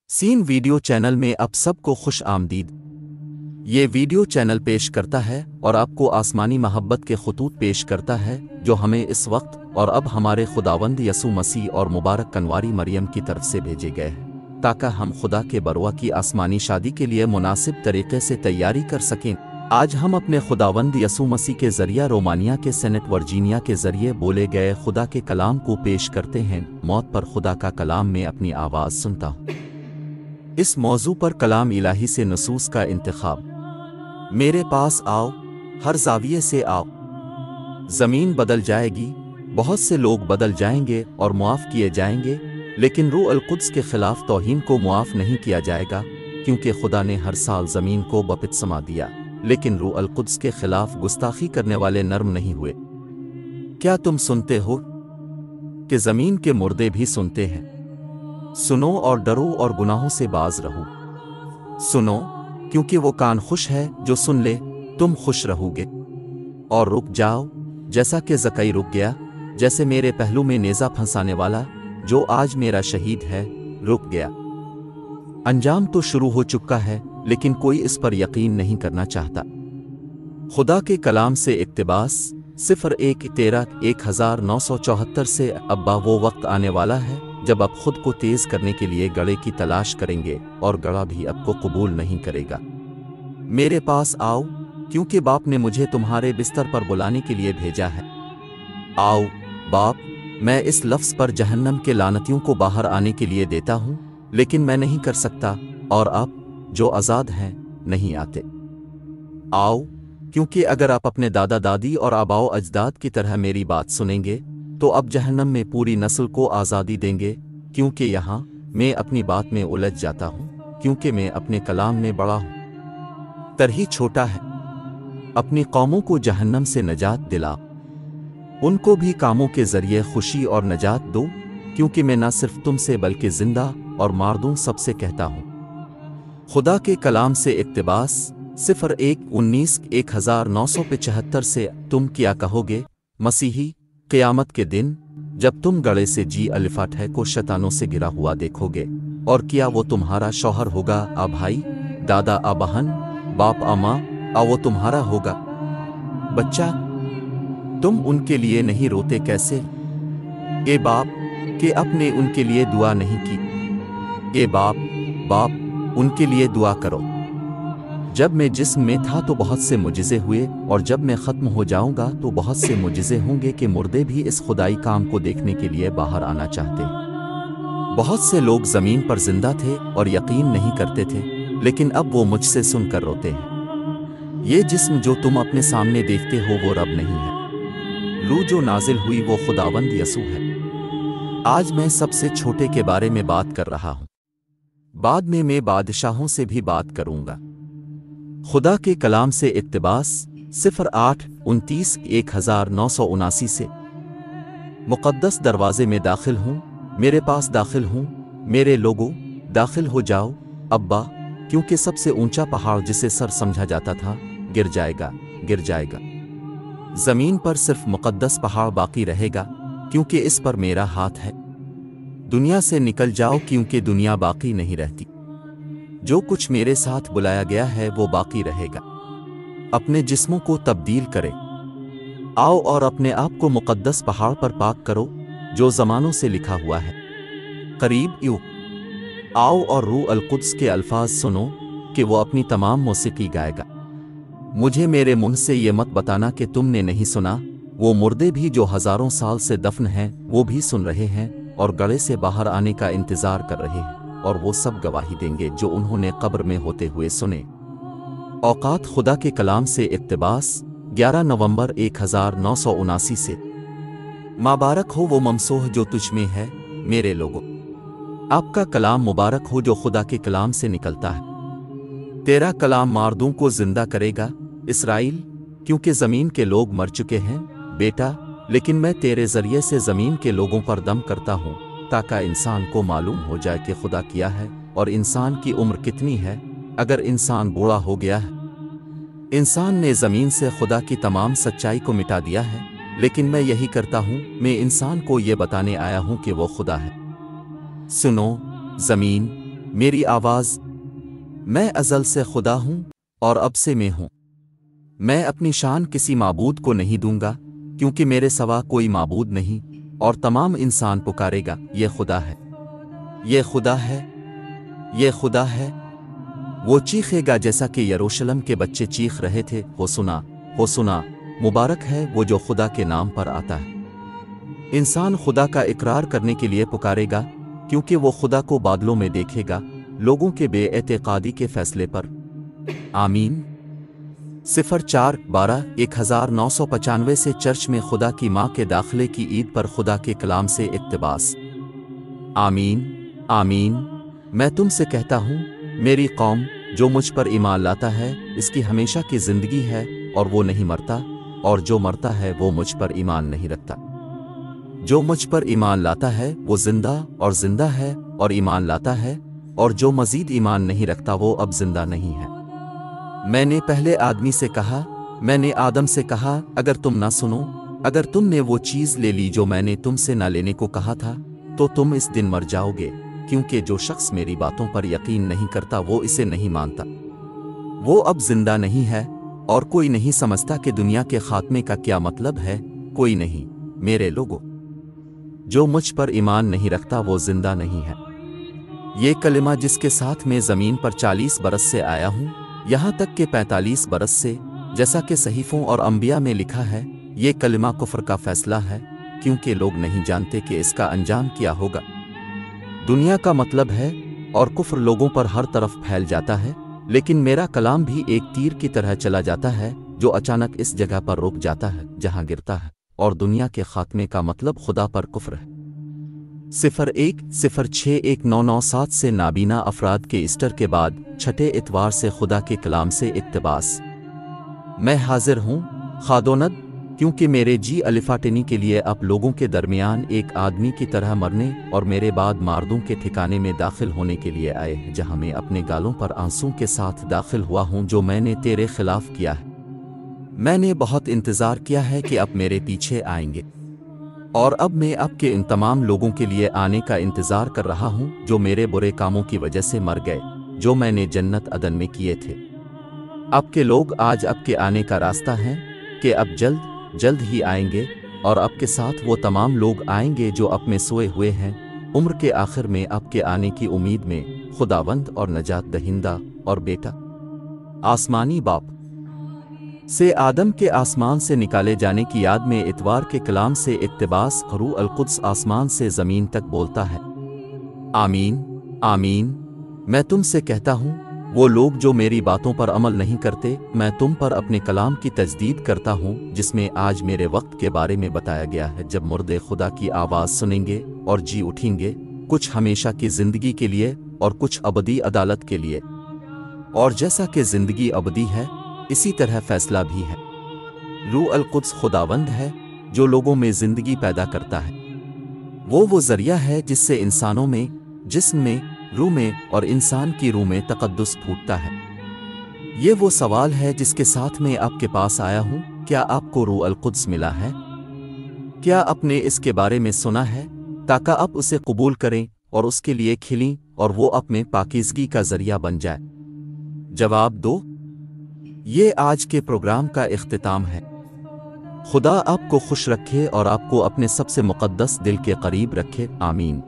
Scene video channel में आप सबको खुश आमदीद। ये वीडियो चैनल पेश करता है और आपको आसमानी मोहब्बत के खतूत पेश करता है जो हमें इस वक्त और अब हमारे खुदावंद यसू मसीह और मुबारक कनवारी मरियम की तरफ से भेजे गए हैं ताकि हम खुदा के बरवा की आसमानी शादी के लिए मुनासिब तरीके से तैयारी कर सकें। आज हम अपने खुदावंद यसू मसीह के जरिया रोमानिया के सेनेट वर्जीनिया के जरिए बोले गए खुदा के कलाम को पेश करते हैं। मौत पर खुदा का कलाम में अपनी आवाज़ सुनता हूँ। इस मौजू पर कलाम इलाही से नसूस का इंतखाब। मेरे पास आओ, हर जाविये से आओ। ज़मीन बदल जाएगी, बहुत से लोग बदल जाएंगे और मुआफ़ किए जाएंगे, लेकिन रूह अल कुद्स के ख़िलाफ़ तौहीन को मुआफ़ नहीं किया जाएगा, क्योंकि खुदा ने हर साल ज़मीन को बपित समा दिया, लेकिन रूह अल कुद्स के ख़िलाफ़ गुस्ताखी करने वाले नर्म नहीं हुए। क्या तुम सुनते हो कि ज़मीन के मुर्दे भी सुनते हैं? सुनो और डरो और गुनाहों से बाज रहो। सुनो, क्योंकि वो कान खुश है जो सुन ले, तुम खुश रहोगे। और रुक जाओ, जैसा कि ज़कई रुक गया, जैसे मेरे पहलू में नेज़ा फंसाने वाला जो आज मेरा शहीद है रुक गया। अंजाम तो शुरू हो चुका है, लेकिन कोई इस पर यकीन नहीं करना चाहता। खुदा के कलाम से इक्तिबास 01-13-1974 से अब्बा वो वक्त आने वाला है जब आप खुद को तेज करने के लिए गड़े की तलाश करेंगे और गड़ा भी आपको कबूल नहीं करेगा। मेरे पास आओ, क्योंकि बाप ने मुझे तुम्हारे बिस्तर पर बुलाने के लिए भेजा है। आओ बाप, मैं इस लफ्ज़ पर जहन्नम के लानतियों को बाहर आने के लिए देता हूँ, लेकिन मैं नहीं कर सकता, और आप जो आज़ाद हैं नहीं आते। आओ, क्योंकि अगर आप अपने दादा दादी और आबाओ अजदाद की तरह मेरी बात सुनेंगे तो अब जहन्नम में पूरी नस्ल को आज़ादी देंगे, क्योंकि यहाँ मैं अपनी बात में उलझ जाता हूँ, क्योंकि मैं अपने कलाम में बड़ा हूँ तरही छोटा है। अपनी कौमों को जहन्नम से नजात दिला, उनको भी कामों के जरिए खुशी और नजात दो, क्योंककि मैं न सिर्फ तुमसे बल्कि जिंदा और मारदूं सबसे कहता हूँ। खुदा के कलाम से इक्तिबास 01-19-1975 से तुम क्या कहोगे मसीही? क़यामत के दिन जब तुम गड़े से जी अलिफाठ को शैतानों से गिरा हुआ देखोगे, और क्या वो तुम्हारा शौहर होगा? आ भाई, दादा, आ बहन, बाप, आ माँ, आ वो तुम्हारा होगा बच्चा? तुम उनके लिए नहीं रोते कैसे? ए बाप, कि अपने उनके लिए दुआ नहीं की। ए बाप, उनके लिए दुआ करो। जब मैं जिस्म में था तो बहुत से मुजिज़े हुए, और जब मैं ख़त्म हो जाऊंगा तो बहुत से मुजिज़े होंगे कि मुर्दे भी इस खुदाई काम को देखने के लिए बाहर आना चाहते। बहुत से लोग ज़मीन पर जिंदा थे और यकीन नहीं करते थे, लेकिन अब वो मुझसे सुनकर रोते हैं। ये जिस्म जो तुम अपने सामने देखते हो वो रब नहीं है। रूह जो नाजिल हुई वो खुदावंद यसू है। आज मैं सबसे छोटे के बारे में बात कर रहा हूँ, बाद में मैं बादशाहों से भी बात करूंगा। खुदा के कलाम से इक्तिबास 08-29-1979 से। मुक़द्दस दरवाजे में दाखिल हूँ, मेरे पास दाखिल हूँ, मेरे लोगों दाखिल हो जाओ अब्बा, क्योंकि सबसे ऊंचा पहाड़ जिसे सर समझा जाता था गिर जाएगा। ज़मीन पर सिर्फ मुक़द्दस पहाड़ बाकी रहेगा, क्योंकि इस पर मेरा हाथ है। दुनिया से निकल जाओ, क्योंकि दुनिया बाकी नहीं रहती। जो कुछ मेरे साथ बुलाया गया है वो बाकी रहेगा। अपने जिस्मों को तब्दील करें। आओ और अपने आप को मुक़द्दस पहाड़ पर पाक करो जो ज़मानों से लिखा हुआ है। करीब यूं आओ और रूह अल कुद्स के अल्फाज सुनो कि वो अपनी तमाम मौसीकी गाएगा। मुझे मेरे मुंह से ये मत बताना कि तुमने नहीं सुना। वो मुर्दे भी जो हज़ारों साल से दफन हैं वो भी सुन रहे हैं और गड़े से बाहर आने का इंतज़ार कर रहे हैं, और वो सब गवाही देंगे जो उन्होंने कब्र में होते हुए सुने। औकात खुदा के कलाम से इक्तिबास 11 नवंबर 1979 से। मुबारक हो वो ममसूह जो तुझ में है मेरे लोगों। आपका कलाम मुबारक हो जो खुदा के कलाम से निकलता है। तेरा कलाम मारदूं को जिंदा करेगा इसराइल, क्योंकि ज़मीन के लोग मर चुके हैं बेटा, लेकिन मैं तेरे ज़रिए से ज़मीन के लोगों पर दम करता हूँ, ताकि इंसान को मालूम हो जाए कि खुदा क्या है और इंसान की उम्र कितनी है। अगर इंसान बूढ़ा हो गया है, इंसान ने ज़मीन से खुदा की तमाम सच्चाई को मिटा दिया है, लेकिन मैं यही करता हूँ, मैं इंसान को ये बताने आया हूँ कि वो खुदा है। सुनो ज़मीन, میری آواز، میں ازل سے خدا ہوں اور اب سے میں ہوں۔ میں اپنی شان کسی معبود کو نہیں دوں گا، کیونکہ میرے سوا کوئی معبود نہیں، اور تمام انسان پکارے گا، یہ خدا ہے، یہ خدا ہے، یہ خدا ہے۔ وہ چیخے گا جیسا کہ یروشلم کے بچے چیخ رہے تھے، ہو سنا، مبارک ہے وہ جو خدا کے نام پر آتا ہے۔ انسان خدا کا اقرار کرنے کے لیے پکارے گا، کیونکہ وہ خدا کو بادلوں میں دیکھے گا، لوگوں کے بے اعتقادی کے فیصلے پر۔ آمین۔ 04/12/1995 سے چرچ میں خدا کی ماں کے داخلے کی عید پر خدا کے کلام سے اقتباس۔ آمین، آمین۔ میں تم سے کہتا ہوں، میری قوم، جو مجھ پر ایمان لاتا ہے اس کی ہمیشہ کی زندگی ہے، اور وہ نہیں مرتا، اور جو مرتا ہے وہ مجھ پر ایمان نہیں رکھتا۔ جو مجھ پر ایمان لاتا ہے وہ زندہ ہے، اور ایمان لاتا ہے، اور جو مزید ایمان نہیں رکھتا وہ اب زندہ نہیں ہے۔ میں نے پہلے آدمی سے کہا، میں نے آدم سے کہا، اگر تم نہ سنو، اگر تم نے وہ چیز لے لی جو میں نے تم سے نہ لینے کو کہا تھا، تو تم اس دن مر جاؤ گے، کیونکہ جو شخص میری باتوں پر یقین نہیں کرتا وہ اسے نہیں مانتا۔ وہ اب زندہ نہیں ہے، اور کوئی نہیں سمجھتا کہ دنیا کے خاتمے کا کیا مطلب ہے، کوئی نہیں۔ میرے لوگوں، جو مجھ پر ایمان نہیں رکھتا وہ زندہ نہیں ہے۔ یہ کلمہ جس کے ساتھ میں زمین پر 40 برس سے آیا ہوں، یہاں تک کہ 45 برس سے، جیسا کہ صحیفوں اور انبیاء میں لکھا ہے، یہ کلمہ کفر کا فیصلہ ہے، کیونکہ لوگ نہیں جانتے کہ اس کا انجام کیا ہوگا۔ دنیا کا مطلب ہے، اور کفر لوگوں پر ہر طرف پھیل جاتا ہے، لیکن میرا کلام بھی ایک تیر کی طرح چلا جاتا ہے، جو اچانک اس جگہ پر رک جاتا ہے جہاں گرتا ہے، اور دنیا کے خاتمے کا مطلب خدا پر کفر ہے۔ 01/06/1997 سے نابینا افراد کے ایسٹر کے بعد چھٹے اتوار سے خدا کے کلام سے اقتباس۔ میں حاضر ہوں، خادوند، کیونکہ میرے جی الفاٹنی کے لیے اب لوگوں کے درمیان ایک آدمی کی طرح مرنے اور میرے بعد ماردوں کے ٹھکانے میں داخل ہونے کے لیے آئے ہیں، جہاں میں اپنے گالوں پر آنسوں کے ساتھ داخل ہوا ہوں جو میں نے تیرے خلاف کیا ہے۔ میں نے بہت انتظار کیا ہے کہ اب میرے پیچھے آئیں گے، اور اب میں اب کے ان تمام لوگوں کے لیے آنے کا انتظار کر رہا ہوں جو میرے برے کاموں کی وجہ سے مر گئے، جو میں نے جنت عدن میں کیے تھے۔ اب کے لوگ آج اب کے آنے کا راستہ ہیں کہ اب جلد ہی آئیں گے، اور اب کے ساتھ وہ تمام لوگ آئیں گے جو اب میں سوئے ہوئے ہیں، عمر کے آخر میں اب کے آنے کی امید میں، خداوند اور نجات دہندہ اور بیٹا آسمانی باپ سے آدم کے آسمان سے نکالے جانے کی یاد میں اتوار کے کلام سے اقتباس۔ روح القدس آسمان سے زمین تک بولتا ہے، آمین، آمین۔ میں تم سے کہتا ہوں، وہ لوگ جو میری باتوں پر عمل نہیں کرتے، میں تم پر اپنے کلام کی تجدید کرتا ہوں جس میں آج میرے وقت کے بارے میں بتایا گیا ہے، جب مردے خدا کی آواز سنیں گے اور جی اٹھیں گے، کچھ ہمیشہ کی زندگی کے لیے اور کچھ ابدی عدالت کے لیے۔ اور جیسا کہ زندگی ابدی ہے، اسی طرح فیصلہ بھی ہے۔ روح القدس خداوند ہے جو لوگوں میں زندگی پیدا کرتا ہے۔ وہ ذریعہ ہے جس سے انسانوں میں، جسم میں، روح میں اور انسان کی روح میں تقدس پھوٹتا ہے۔ یہ وہ سوال ہے جس کے ساتھ میں آپ کے پاس آیا ہوں، کیا آپ کو روح القدس ملا ہے؟ کیا آپ نے اس کے بارے میں سنا ہے تاکہ آپ اسے قبول کریں اور اس کے لیے کھلیں اور وہ اپنے پاکیزگی کا ذریعہ بن جائے؟ جواب دو۔ یہ آج کے پروگرام کا اختتام ہے۔ خدا آپ کو خوش رکھے اور آپ کو اپنے سب سے مقدس دل کے قریب رکھے، آمین۔